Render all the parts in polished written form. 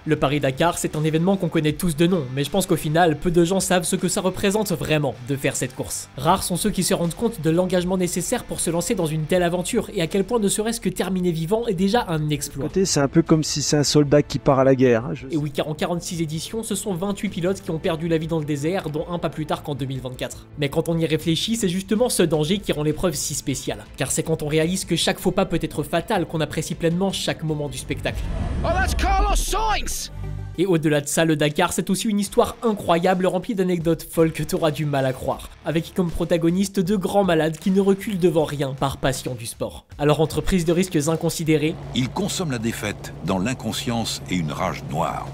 Le Paris-Dakar, c'est un événement qu'on connaît tous de nom, mais je pense qu'au final, peu de gens savent ce que ça représente vraiment de faire cette course. Rares sont ceux qui se rendent compte de l'engagement nécessaire pour se lancer dans une telle aventure, et à quel point ne serait-ce que terminer vivant est déjà un exploit. C'est un peu comme si c'est un soldat qui part à la guerre. Et oui, car en 46 éditions, ce sont 28 pilotes qui ont perdu la vie dans le désert, dont un pas plus tard qu'en 2024. Mais quand on y réfléchit, c'est justement ce danger qui rend l'épreuve si spéciale. Car c'est quand on réalise que chaque faux pas peut être fatal qu'on apprécie pleinement chaque moment du spectacle. Oh, that's Carlos Sainz! Et au-delà de ça, le Dakar, c'est aussi une histoire incroyable remplie d'anecdotes folles que t'auras du mal à croire, avec comme protagonistes de grands malades qui ne reculent devant rien par passion du sport. Alors entre prise de risques inconsidérées, ils consomment la défaite dans l'inconscience et une rage noire.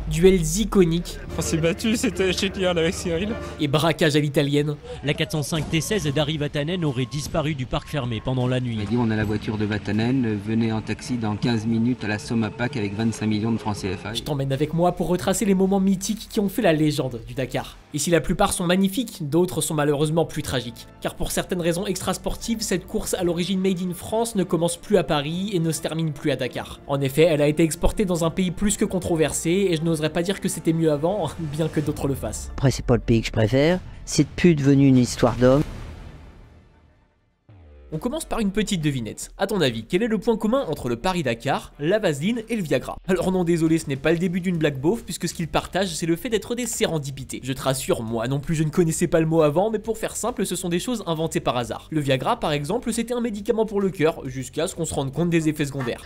Duels iconiques, On s'est battu, c'était génial avec Cyril. Et braquage à l'italienne. La 405 T16 d'Harry Vatanen aurait disparu du parc fermé pendant la nuit. Il a dit on a la voiture de Vatanen, venez en taxi dans 15 minutes à la Sommapac avec 25 millions de francs CFA. Je t'emmène avec moi pour retracer les moments mythiques qui ont fait la légende du Dakar. Et si la plupart sont magnifiques, d'autres sont malheureusement plus tragiques. Car pour certaines raisons extrasportives, cette course à l'origine made in France ne commence plus à Paris et ne se termine plus à Dakar. En effet, elle a été exportée dans un pays plus que controversé et je n'oserais pas dire que c'était mieux avant, bien que d'autres le fassent. Après, c'est pas le pays que je préfère, c'est plus devenu une histoire d'homme. On commence par une petite devinette. À ton avis, quel est le point commun entre le Paris-Dakar, la Vaseline et le Viagra? Alors non, désolé, ce n'est pas le début d'une blague beauf, puisque ce qu'ils partagent, c'est le fait d'être des sérendipités. Je te rassure, moi non plus je ne connaissais pas le mot avant, mais pour faire simple, ce sont des choses inventées par hasard. Le Viagra, par exemple, c'était un médicament pour le cœur, jusqu'à ce qu'on se rende compte des effets secondaires.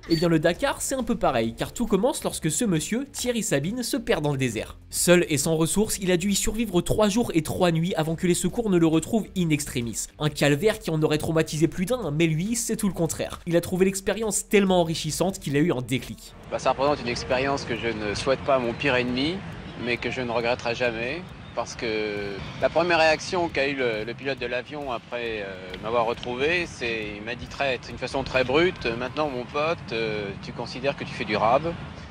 Et bien le Dakar, c'est un peu pareil, car tout commence lorsque ce monsieur, Thierry Sabine, se perd dans le désert. Seul et sans ressources, il a dû y survivre 3 jours et 3 nuits avant que les secours ne le retrouvent in extremis. Un calvaire qui en aurait traumatisé plus d'un, mais lui, c'est tout le contraire. Il a trouvé l'expérience tellement enrichissante qu'il a eu un déclic. Ça représente une expérience que je ne souhaite pas à mon pire ennemi, mais que je ne regretterai jamais. Parce que la première réaction qu'a eu le pilote de l'avion après m'avoir retrouvé, il m'a dit d'une façon très brute, maintenant mon pote, tu considères que tu fais du rab.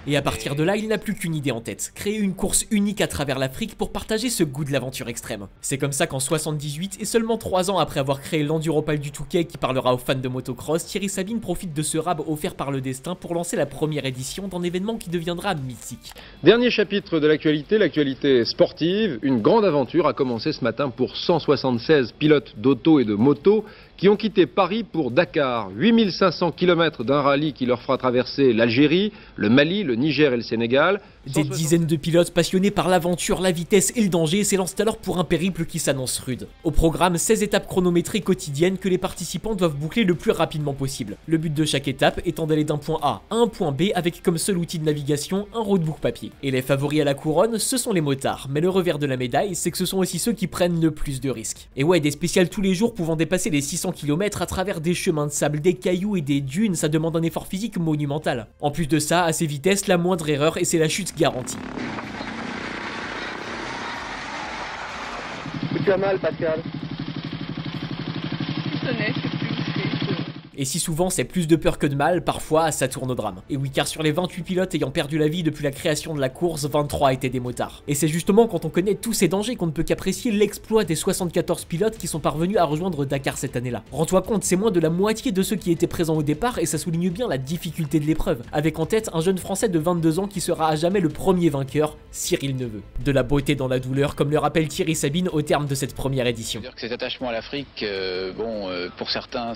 Et à partir de là, il n'a plus qu'une idée en tête, créer une course unique à travers l'Afrique pour partager ce goût de l'aventure extrême. C'est comme ça qu'en 78, et seulement 3 ans après avoir créé l'Enduropal du Touquet qui parlera aux fans de motocross, Thierry Sabine profite de ce rab offert par le destin pour lancer la première édition d'un événement qui deviendra mythique. Dernier chapitre de l'actualité sportive, une grande aventure a commencé ce matin pour 176 pilotes d'auto et de moto qui ont quitté Paris pour Dakar. 8500 km d'un rallye qui leur fera traverser l'Algérie, le Mali, le Niger et le Sénégal. Des dizaines de pilotes passionnés par l'aventure, la vitesse et le danger s'élancent alors pour un périple qui s'annonce rude. Au programme, 16 étapes chronométrées quotidiennes que les participants doivent boucler le plus rapidement possible. Le but de chaque étape étant d'aller d'un point A à un point B avec comme seul outil de navigation un roadbook papier. Et les favoris à la couronne, ce sont les motards. Mais le revers de la médaille, c'est que ce sont aussi ceux qui prennent le plus de risques. Et ouais, des spéciales tous les jours pouvant dépasser les 600 km à travers des chemins de sable, des cailloux et des dunes, ça demande un effort physique monumental. En plus de ça, à ces vitesses, la moindre erreur et c'est la chute garantie. Tu as mal, Pascal? Je connais, je sais plus. Et si souvent c'est plus de peur que de mal, parfois ça tourne au drame. Et oui, car sur les 28 pilotes ayant perdu la vie depuis la création de la course, 23 étaient des motards. Et c'est justement quand on connaît tous ces dangers qu'on ne peut qu'apprécier l'exploit des 74 pilotes qui sont parvenus à rejoindre Dakar cette année-là. Rends-toi compte, c'est moins de la moitié de ceux qui étaient présents au départ et ça souligne bien la difficulté de l'épreuve. Avec en tête un jeune français de 22 ans qui sera à jamais le premier vainqueur, Cyril Neveu. De la beauté dans la douleur, comme le rappelle Thierry Sabine au terme de cette première édition. C'est-à-dire que cet attachement à l'Afrique, pour certains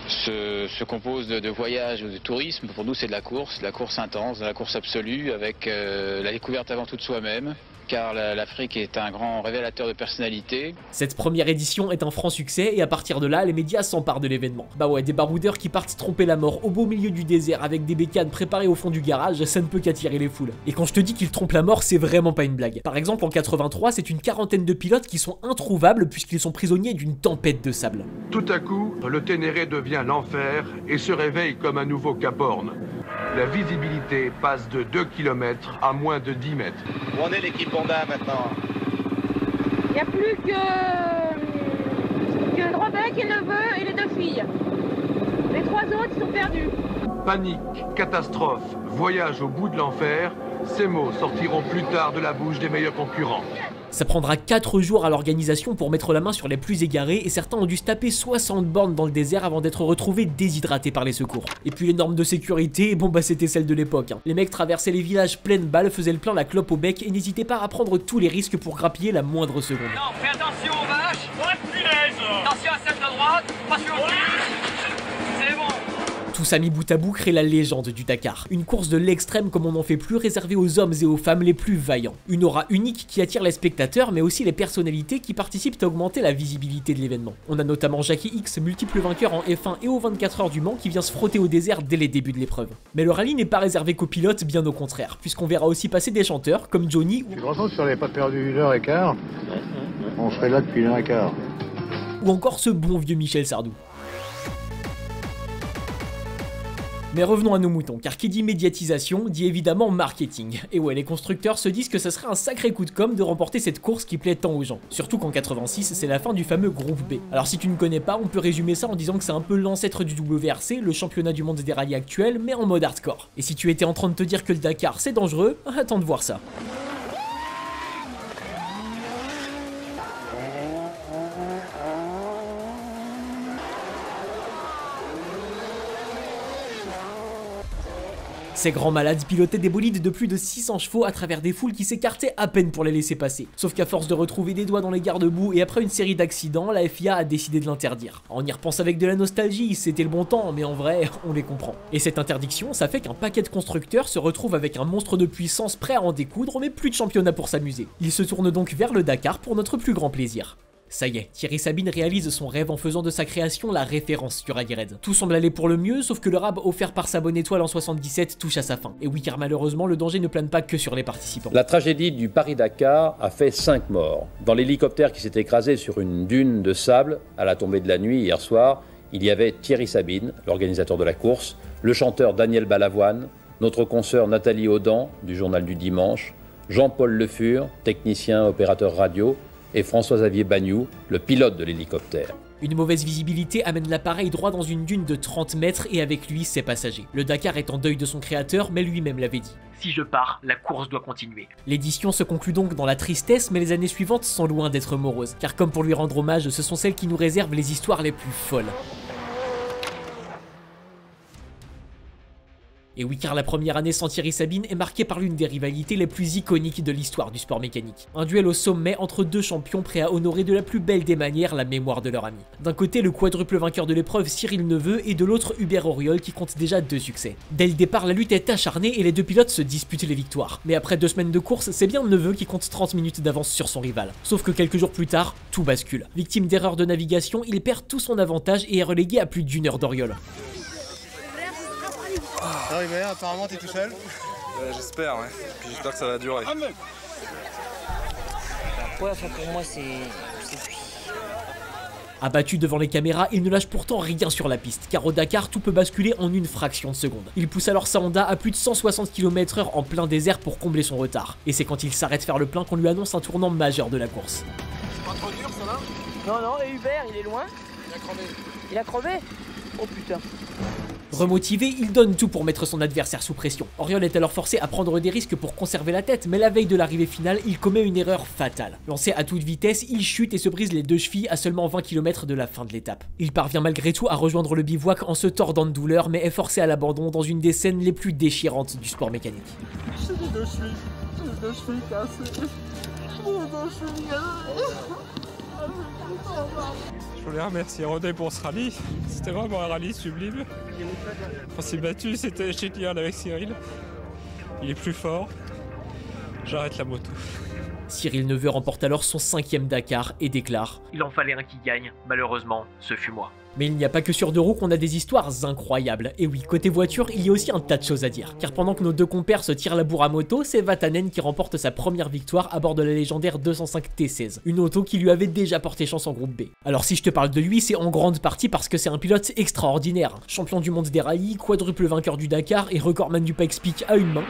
se compose de voyages ou de tourisme. Pour nous, c'est de la course intense, de la course absolue, avec la découverte avant tout de soi-même. Car l'Afrique est un grand révélateur de personnalité. Cette première édition est un franc succès et à partir de là, les médias s'emparent de l'événement. Bah ouais, des baroudeurs qui partent tromper la mort au beau milieu du désert avec des bécanes préparées au fond du garage, ça ne peut qu'attirer les foules. Et quand je te dis qu'ils trompent la mort, c'est vraiment pas une blague. Par exemple, en 83, c'est une quarantaine de pilotes qui sont introuvables puisqu'ils sont prisonniers d'une tempête de sable. Tout à coup, le Ténéré devient l'enfer et se réveille comme un nouveau Cap Horn. La visibilité passe de 2 km à moins de 10 mètres. Où en est l'équipe Honda maintenant? Il n'y a plus que Rebecca et Neveu et les 2 filles. Les 3 autres sont perdus. Panique, catastrophe, voyage au bout de l'enfer, Ces mots sortiront plus tard de la bouche des meilleurs concurrents. Ça prendra 4 jours à l'organisation pour mettre la main sur les plus égarés et certains ont dû se taper 60 bornes dans le désert avant d'être retrouvés déshydratés par les secours. Et puis les normes de sécurité, bon bah c'était celles de l'époque. Les mecs traversaient les villages pleines balles, faisaient le plein la clope au bec et n'hésitaient pas à prendre tous les risques pour grappiller la moindre seconde. Non, fais attention aux vaches. Attention à celle de droite. Pas sur le cul. C'est bon. Tout ça mis bout à bout crée la légende du Dakar. Une course de l'extrême comme on n'en fait plus, réservée aux hommes et aux femmes les plus vaillants. Une aura unique qui attire les spectateurs, mais aussi les personnalités qui participent à augmenter la visibilité de l'événement. On a notamment Jackie X, multiple vainqueur en F1 et aux 24 heures du Mans, qui vient se frotter au désert dès les débuts de l'épreuve. Mais le rallye n'est pas réservé qu'aux pilotes, bien au contraire, puisqu'on verra aussi passer des chanteurs comme Johnny. Tu te rends compte si on n'avait pas perdu 1h15, on serait là depuis 1h15. Ou encore ce bon vieux Michel Sardou. Mais revenons à nos moutons, car qui dit médiatisation dit évidemment marketing. Et ouais, les constructeurs se disent que ça serait un sacré coup de com' de remporter cette course qui plaît tant aux gens. Surtout qu'en 86, c'est la fin du fameux groupe B. Alors si tu ne connais pas, on peut résumer ça en disant que c'est un peu l'ancêtre du WRC, le championnat du monde des rallyes actuel, mais en mode hardcore. Et si tu étais en train de te dire que le Dakar c'est dangereux, attends de voir ça. Ces grands malades pilotaient des bolides de plus de 600 chevaux à travers des foules qui s'écartaient à peine pour les laisser passer. Sauf qu'à force de retrouver des doigts dans les garde-boue et après une série d'accidents, la FIA a décidé de l'interdire. On y repense avec de la nostalgie, c'était le bon temps, mais en vrai, on les comprend. Et cette interdiction, ça fait qu'un paquet de constructeurs se retrouve avec un monstre de puissance prêt à en découdre, mais plus de championnat pour s'amuser. Ils se tournent donc vers le Dakar pour notre plus grand plaisir. Ça y est, Thierry Sabine réalise son rêve en faisant de sa création la référence du rallye raid. Tout semble aller pour le mieux, sauf que le rab offert par sa bonne étoile en 77 touche à sa fin. Et oui, car malheureusement, le danger ne plane pas que sur les participants. La tragédie du Paris-Dakar a fait 5 morts. Dans l'hélicoptère qui s'est écrasé sur une dune de sable à la tombée de la nuit hier soir, il y avait Thierry Sabine, l'organisateur de la course, le chanteur Daniel Balavoine, notre consoeur Nathalie Audan, du journal du dimanche, Jean-Paul Le Fur, technicien opérateur radio, et François-Xavier Bagnoux, le pilote de l'hélicoptère. Une mauvaise visibilité amène l'appareil droit dans une dune de 30 mètres et avec lui ses passagers. Le Dakar est en deuil de son créateur, mais lui-même l'avait dit. Si je pars, la course doit continuer. L'édition se conclut donc dans la tristesse, mais les années suivantes sont loin d'être moroses. Car comme pour lui rendre hommage, ce sont celles qui nous réservent les histoires les plus folles. Et oui, car la première année sans Thierry Sabine est marquée par l'une des rivalités les plus iconiques de l'histoire du sport mécanique. Un duel au sommet entre deux champions prêts à honorer de la plus belle des manières la mémoire de leur ami. D'un côté, le quadruple vainqueur de l'épreuve Cyril Neveu et de l'autre Hubert Auriol qui compte déjà 2 succès. Dès le départ, la lutte est acharnée et les deux pilotes se disputent les victoires. Mais après 2 semaines de course, c'est bien Neveu qui compte 30 minutes d'avance sur son rival. Sauf que quelques jours plus tard, tout bascule. Victime d'erreurs de navigation, il perd tout son avantage et est relégué à plus d'1 heure d'Auriol. Ah oui, mais apparemment t'es tout seul. J'espère, ouais. Puis j'espère que ça va durer. Ouais, enfin pour moi c'est... Abattu devant les caméras, il ne lâche pourtant rien sur la piste, car au Dakar, tout peut basculer en une fraction de seconde. Il pousse alors sa Honda à plus de 160 km/h en plein désert pour combler son retard. Et c'est quand il s'arrête faire le plein qu'on lui annonce un tournant majeur de la course. C'est pas trop dur ça va? Non, non, et Hubert, il est loin? Il a crevé. Il a crevé? Oh putain. Remotivé, il donne tout pour mettre son adversaire sous pression. Auriol est alors forcé à prendre des risques pour conserver la tête, mais la veille de l'arrivée finale, il commet une erreur fatale. Lancé à toute vitesse, il chute et se brise les 2 chevilles à seulement 20 km de la fin de l'étape. Il parvient malgré tout à rejoindre le bivouac en se tordant de douleur, mais est forcé à l'abandon dans une des scènes les plus déchirantes du sport mécanique. J'ai les 2 chevilles. J'ai les 2 chevilles cassées. J'ai les 2 chevilles cassées. Je voulais remercier René pour ce rallye. C'était vraiment un rallye sublime. On s'est battu, c'était génial avec Cyril. Il est plus fort. J'arrête la moto. Cyril Neveu remporte alors son 5e Dakar et déclare « Il en fallait un qui gagne, malheureusement, ce fut moi ». Mais il n'y a pas que sur 2 roues qu'on a des histoires incroyables. Et oui, côté voiture, il y a aussi un tas de choses à dire. Car pendant que nos 2 compères se tirent la bourre à moto, c'est Vatanen qui remporte sa première victoire à bord de la légendaire 205 T16. Une auto qui lui avait déjà porté chance en groupe B. Alors si je te parle de lui, c'est en grande partie parce que c'est un pilote extraordinaire. Champion du monde des rallyes, quadruple vainqueur du Dakar et recordman du Pikes Peak à une main.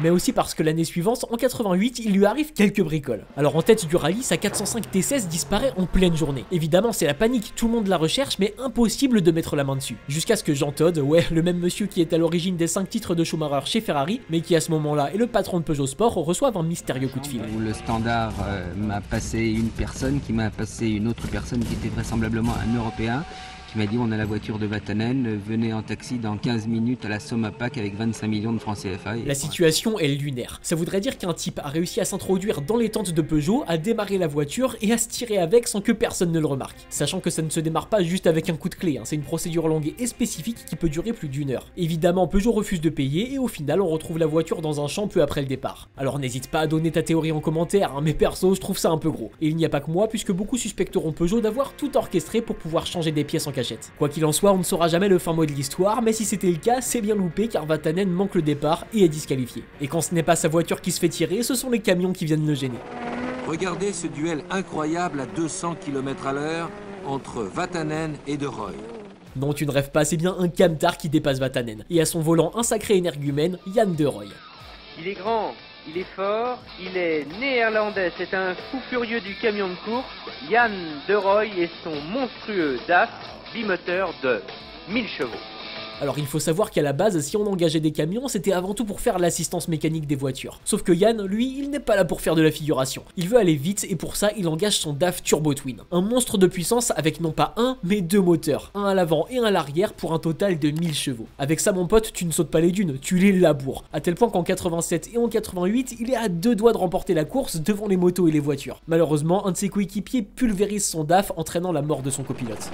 mais aussi parce que l'année suivante, en 88, il lui arrive quelques bricoles. Alors en tête du rallye, sa 405 T16 disparaît en pleine journée. Évidemment, c'est la panique, tout le monde la recherche, mais impossible de mettre la main dessus. Jusqu'à ce que Jean Todt, ouais, le même monsieur qui est à l'origine des 5 titres de Schumacher chez Ferrari, mais qui à ce moment-là est le patron de Peugeot Sport, reçoive un mystérieux coup de fil. Où le standard m'a passé une personne, qui m'a passé une autre personne qui était vraisemblablement un Européen, qui m'a dit on a la voiture de Vatanen, venez en taxi dans 15 minutes à la Somapac avec 25 millions de francs CFA. La situation est lunaire. Ça voudrait dire qu'un type a réussi à s'introduire dans les tentes de Peugeot, à démarrer la voiture et à se tirer avec sans que personne ne le remarque. Sachant que ça ne se démarre pas juste avec un coup de clé, c'est une procédure longue et spécifique qui peut durer plus d'1 heure. Évidemment, Peugeot refuse de payer et au final on retrouve la voiture dans un champ peu après le départ. Alors n'hésite pas à donner ta théorie en commentaire, mais perso je trouve ça un peu gros. Et il n'y a pas que moi puisque beaucoup suspecteront Peugeot d'avoir tout orchestré pour pouvoir changer des pièces en cachette. Quoi qu'il en soit, on ne saura jamais le fin mot de l'histoire, mais si c'était le cas, c'est bien loupé car Vatanen manque le départ et est disqualifié. Et quand ce n'est pas sa voiture qui se fait tirer, ce sont les camions qui viennent le gêner. Regardez ce duel incroyable à 200 km/h entre Vatanen et De Rooij. Non, tu ne rêves pas, c'est bien un camtar qui dépasse Vatanen. Et à son volant, un sacré énergumène, Jan De Rooij. Il est grand, il est fort, il est néerlandais, c'est un fou furieux du camion de course, Jan De Rooij et son monstrueux DAF bimoteur de 1000 chevaux. Alors il faut savoir qu'à la base, si on engageait des camions, c'était avant tout pour faire l'assistance mécanique des voitures. Sauf que Yann, lui, il n'est pas là pour faire de la figuration. Il veut aller vite et pour ça, il engage son DAF Turbo Twin. Un monstre de puissance avec non pas un, mais 2 moteurs. Un à l'avant et un à l'arrière pour un total de 1000 chevaux. Avec ça mon pote, tu ne sautes pas les dunes, tu les laboures. À tel point qu'en 87 et en 88, il est à 2 doigts de remporter la course devant les motos et les voitures. Malheureusement, un de ses coéquipiers pulvérise son DAF entraînant la mort de son copilote.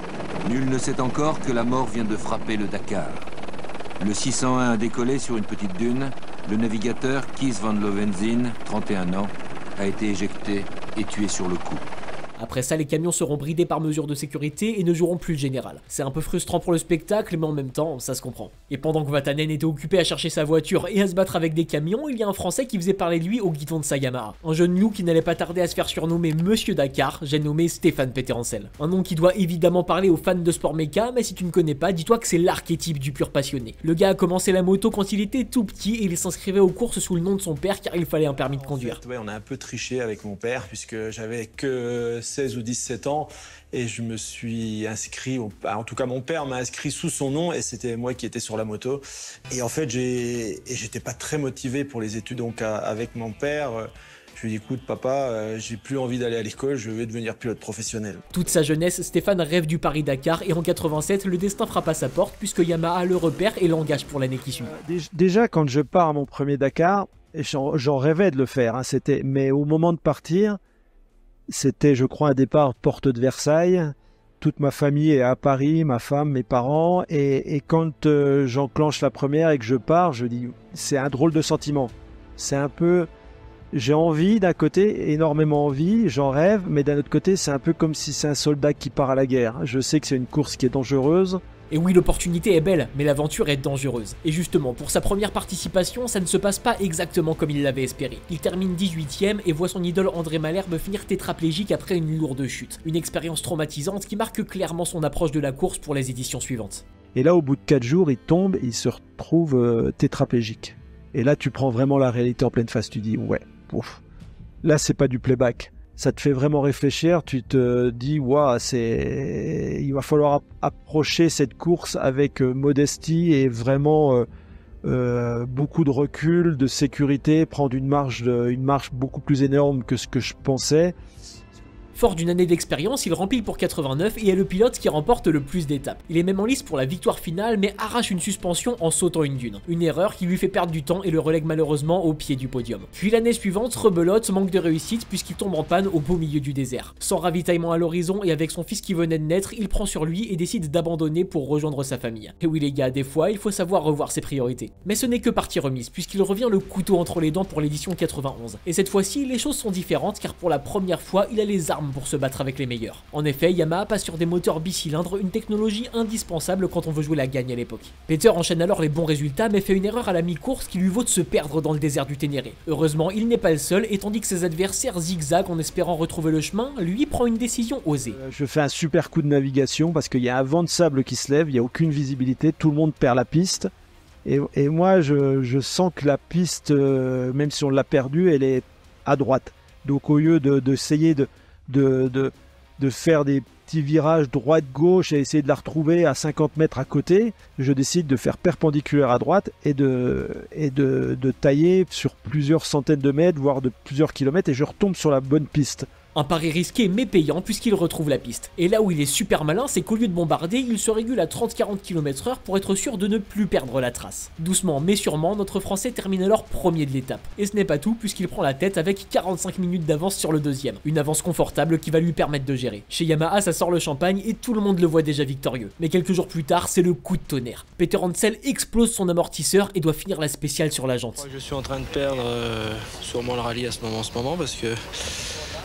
Nul ne sait encore que la mort vient de frapper le Dakar. Le 601 a décollé sur une petite dune. Le navigateur Kees van Lovenzin, 31 ans, a été éjecté et tué sur le coup. Après ça, les camions seront bridés par mesure de sécurité et ne joueront plus le général. C'est un peu frustrant pour le spectacle, mais en même temps, ça se comprend. Et pendant que Vatanen était occupé à chercher sa voiture et à se battre avec des camions, il y a un Français qui faisait parler de lui au guidon de sa Yamaha. Un jeune loup qui n'allait pas tarder à se faire surnommer Monsieur Dakar, j'ai nommé Stéphane Peterencel. Un nom qui doit évidemment parler aux fans de sport méca, mais si tu ne connais pas, dis-toi que c'est l'archétype du pur passionné. Le gars a commencé la moto quand il était tout petit et il s'inscrivait aux courses sous le nom de son père car il fallait un permis de conduire. Ouais, on a un peu triché avec mon père puisque j'avais que 16 ou 17 ans et je me suis inscrit, en tout cas mon père m'a inscrit sous son nom et c'était moi qui étais sur la moto. Et en fait j'étais pas très motivé pour les études, donc avec mon père, je lui ai dit écoute papa, j'ai plus envie d'aller à l'école, je vais devenir pilote professionnel. Toute sa jeunesse, Stéphane rêve du Paris-Dakar et en 87, le destin frappe à sa porte puisque Yamaha le repère et l'engage pour l'année qui suit. Déjà quand je pars à mon premier Dakar, j'en rêvais de le faire, mais au moment de partir, c'était, je crois, un départ porte de Versailles. Toute ma famille est à Paris, ma femme, mes parents. Et quand j'enclenche la première et que je pars, je dis, c'est un drôle de sentiment. C'est un peu... J'ai envie d'un côté, énormément envie, j'en rêve, mais d'un autre côté, c'est un peu comme si c'est un soldat qui part à la guerre. Je sais que c'est une course qui est dangereuse. Et oui, l'opportunité est belle, mais l'aventure est dangereuse. Et justement, pour sa première participation, ça ne se passe pas exactement comme il l'avait espéré. Il termine 18ème et voit son idole André Malherbe finir tétraplégique après une lourde chute. Une expérience traumatisante qui marque clairement son approche de la course pour les éditions suivantes. Et là, au bout de 4 jours, il tombe et il se retrouve tétraplégique. Et là, tu prends vraiment la réalité en pleine face. Tu dis, ouais, ouf. Là, c'est pas du playback. Ça te fait vraiment réfléchir, tu te dis waouh, il va falloir approcher cette course avec modestie et vraiment beaucoup de recul, de sécurité, prendre une marche beaucoup plus énorme que ce que je pensais. Fort d'une année d'expérience, il rempile pour 89 et est le pilote qui remporte le plus d'étapes. Il est même en lice pour la victoire finale mais arrache une suspension en sautant une dune. Une erreur qui lui fait perdre du temps et le relègue malheureusement au pied du podium. Puis l'année suivante, rebelote, manque de réussite puisqu'il tombe en panne au beau milieu du désert. Sans ravitaillement à l'horizon et avec son fils qui venait de naître, il prend sur lui et décide d'abandonner pour rejoindre sa famille. Et oui les gars, des fois il faut savoir revoir ses priorités. Mais ce n'est que partie remise puisqu'il revient le couteau entre les dents pour l'édition 91. Et cette fois-ci, les choses sont différentes car pour la première fois, il a les armes pour se battre avec les meilleurs. En effet, Yamaha passe sur des moteurs bicylindres, une technologie indispensable quand on veut jouer la gagne à l'époque. Peter enchaîne alors les bons résultats mais fait une erreur à la mi-course qui lui vaut de se perdre dans le désert du Ténéré. Heureusement, il n'est pas le seul et tandis que ses adversaires zigzaguent en espérant retrouver le chemin, lui prend une décision osée. Je fais un super coup de navigation parce qu'il y a un vent de sable qui se lève, il n'y a aucune visibilité, tout le monde perd la piste. Et moi, je sens que la piste, même si on l'a perdue, elle est à droite. Donc au lieu d'essayer de faire des petits virages droite-gauche et essayer de la retrouver à 50 mètres à côté, je décide de faire perpendiculaire à droite et de tailler sur plusieurs centaines de mètres, voire de plusieurs kilomètres, et je retombe sur la bonne piste. Un pari risqué mais payant puisqu'il retrouve la piste. Et là où il est super malin, c'est qu'au lieu de bombarder, il se régule à 30-40 km/h pour être sûr de ne plus perdre la trace. Doucement mais sûrement, notre Français termine alors premier de l'étape. Et ce n'est pas tout puisqu'il prend la tête avec 45 minutes d'avance sur le deuxième. Une avance confortable qui va lui permettre de gérer. Chez Yamaha, ça sort le champagne et tout le monde le voit déjà victorieux. Mais quelques jours plus tard, c'est le coup de tonnerre. Peter Hansel explose son amortisseur et doit finir la spéciale sur la jante. Je suis en train de perdre sûrement le rallye en ce moment parce que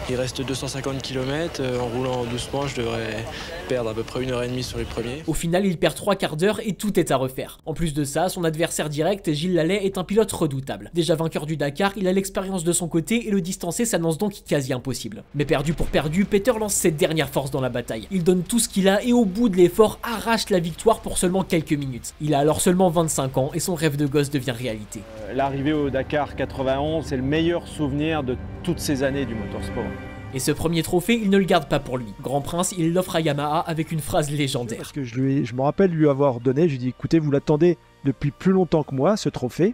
il reste 250 km, en roulant doucement, je devrais perdre à peu près 1h30 sur les premiers. Au final, il perd 3/4 d'heure et tout est à refaire. En plus de ça, son adversaire direct, Gilles Lallet, est un pilote redoutable. Déjà vainqueur du Dakar, il a l'expérience de son côté et le distancer s'annonce donc quasi impossible. Mais perdu pour perdu, Peter lance ses dernières forces dans la bataille. Il donne tout ce qu'il a et au bout de l'effort, arrache la victoire pour seulement quelques minutes. Il a alors seulement 25 ans et son rêve de gosse devient réalité. L'arrivée au Dakar 91, c'est le meilleur souvenir de toutes ces années du motorsport. Et ce premier trophée, il ne le garde pas pour lui. Grand Prince, il l'offre à Yamaha avec une phrase légendaire. Parce que je me rappelle lui avoir donné, je lui ai dit écoutez, vous l'attendez depuis plus longtemps que moi, ce trophée,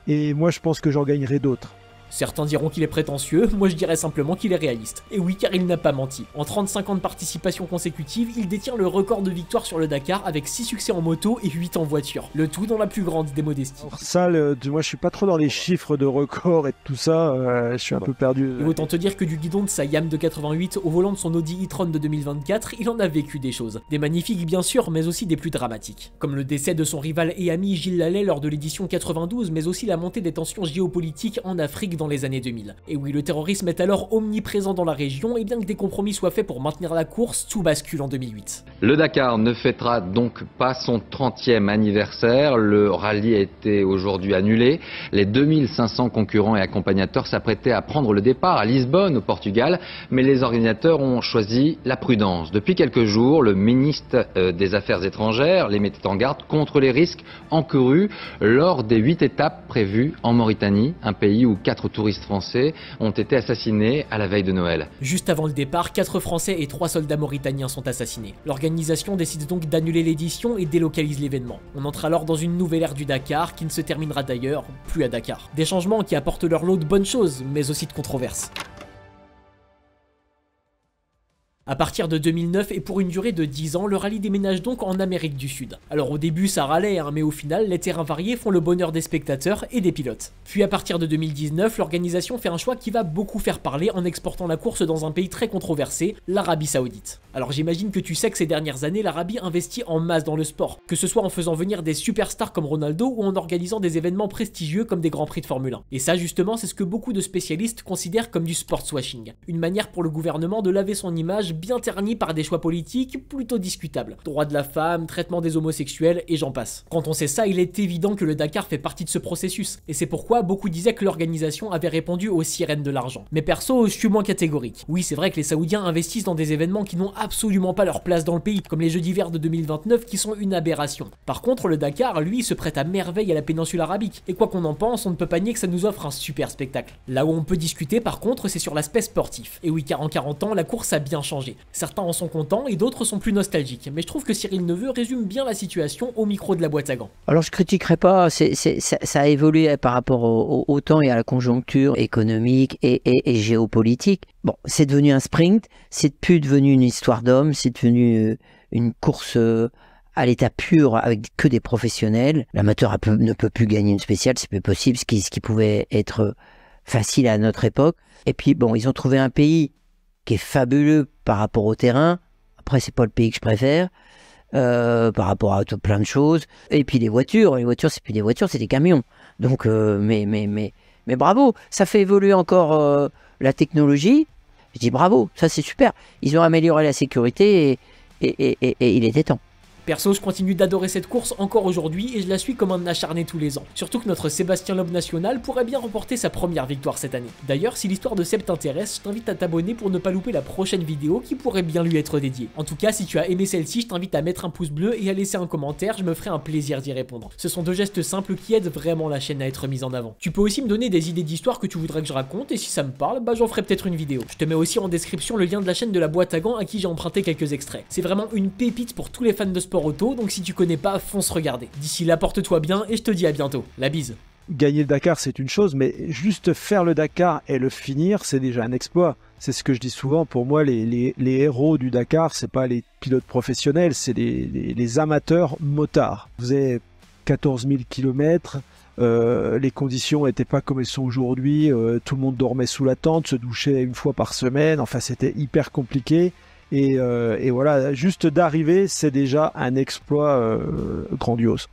et moi je pense que j'en gagnerai d'autres. Certains diront qu'il est prétentieux, moi je dirais simplement qu'il est réaliste. Et oui, car il n'a pas menti. En 35 ans de participation consécutive, il détient le record de victoires sur le Dakar avec 6 succès en moto et 8 en voiture. Le tout dans la plus grande des modesties. Alors ça, moi je suis pas trop dans les chiffres de record et tout ça, je suis un peu perdu. Et autant te dire que du guidon de sa Yam de 88 au volant de son Audi e-tron de 2024, il en a vécu des choses. Des magnifiques bien sûr, mais aussi des plus dramatiques. Comme le décès de son rival et ami Gilles Lallet lors de l'édition 92, mais aussi la montée des tensions géopolitiques en Afrique dans les années 2000. Et oui, le terrorisme est alors omniprésent dans la région, et bien que des compromis soient faits pour maintenir la course, tout bascule en 2008. Le Dakar ne fêtera donc pas son 30e anniversaire, le rallye a été aujourd'hui annulé. Les 2500 concurrents et accompagnateurs s'apprêtaient à prendre le départ à Lisbonne, au Portugal, mais les organisateurs ont choisi la prudence. Depuis quelques jours, le ministre des Affaires étrangères les mettait en garde contre les risques encourus lors des 8 étapes prévues en Mauritanie, un pays où 4 touristes français ont été assassinés à la veille de Noël. Juste avant le départ, 4 Français et 3 soldats mauritaniens sont assassinés. L'organisation décide donc d'annuler l'édition et délocalise l'événement. On entre alors dans une nouvelle ère du Dakar qui ne se terminera d'ailleurs plus à Dakar. Des changements qui apportent leur lot de bonnes choses, mais aussi de controverses. À partir de 2009 et pour une durée de 10 ans, le rallye déménage donc en Amérique du Sud. Alors au début ça râlait, mais au final les terrains variés font le bonheur des spectateurs et des pilotes. Puis à partir de 2019, l'organisation fait un choix qui va beaucoup faire parler en exportant la course dans un pays très controversé, l'Arabie Saoudite. Alors j'imagine que tu sais que ces dernières années, l'Arabie investit en masse dans le sport, que ce soit en faisant venir des superstars comme Ronaldo ou en organisant des événements prestigieux comme des grands prix de Formule 1. Et ça justement, c'est ce que beaucoup de spécialistes considèrent comme du sportswashing, une manière pour le gouvernement de laver son image bien terni par des choix politiques plutôt discutables. Droit de la femme, traitement des homosexuels et j'en passe. Quand on sait ça, il est évident que le Dakar fait partie de ce processus. Et c'est pourquoi beaucoup disaient que l'organisation avait répondu aux sirènes de l'argent. Mais perso, je suis moins catégorique. Oui, c'est vrai que les Saoudiens investissent dans des événements qui n'ont absolument pas leur place dans le pays, comme les Jeux d'hiver de 2029 qui sont une aberration. Par contre, le Dakar, lui, se prête à merveille à la péninsule arabique. Et quoi qu'on en pense, on ne peut pas nier que ça nous offre un super spectacle. Là où on peut discuter par contre, c'est sur l'aspect sportif. Et oui, car en 40 ans, la course a bien changé. Certains en sont contents et d'autres sont plus nostalgiques. Mais je trouve que Cyril Neveu résume bien la situation au micro de la boîte à gants. Alors je critiquerai pas, ça a évolué par rapport au temps et à la conjoncture économique et géopolitique. Bon, c'est devenu un sprint, c'est plus devenu une histoire d'homme, c'est devenu une course à l'état pur avec que des professionnels. L'amateur ne peut plus gagner une spéciale, c'est plus possible, ce qui pouvait être facile à notre époque. Et puis bon, ils ont trouvé un pays qui est fabuleux par rapport au terrain. Après, c'est pas le pays que je préfère par rapport à plein de choses. Et puis les voitures, c'est plus des voitures, c'est des camions. Donc, mais bravo, ça fait évoluer encore la technologie. Je dis bravo, ça c'est super. Ils ont amélioré la sécurité et il était temps. Perso, je continue d'adorer cette course encore aujourd'hui et je la suis comme un acharné tous les ans. Surtout que notre Sébastien Loeb national pourrait bien remporter sa première victoire cette année. D'ailleurs, si l'histoire de Seb t'intéresse, je t'invite à t'abonner pour ne pas louper la prochaine vidéo qui pourrait bien lui être dédiée. En tout cas, si tu as aimé celle-ci, je t'invite à mettre un pouce bleu et à laisser un commentaire, je me ferai un plaisir d'y répondre. Ce sont deux gestes simples qui aident vraiment la chaîne à être mise en avant. Tu peux aussi me donner des idées d'histoire que tu voudrais que je raconte et si ça me parle, bah j'en ferai peut-être une vidéo. Je te mets aussi en description le lien de la chaîne de la boîte à gants à qui j'ai emprunté quelques extraits. C'est vraiment une pépite pour tous les fans de sport auto, donc si tu connais pas, fonce regarder. D'ici là, porte-toi bien et je te dis à bientôt. La bise. Gagner le Dakar, c'est une chose, mais juste faire le Dakar et le finir, c'est déjà un exploit. C'est ce que je dis souvent, pour moi, les héros du Dakar, c'est pas les pilotes professionnels, c'est les amateurs motards. Vous avez 14 000 km, les conditions n'étaient pas comme elles sont aujourd'hui, tout le monde dormait sous la tente, se douchait une fois par semaine, enfin c'était hyper compliqué. Et voilà, juste d'arriver, c'est déjà un exploit grandiose.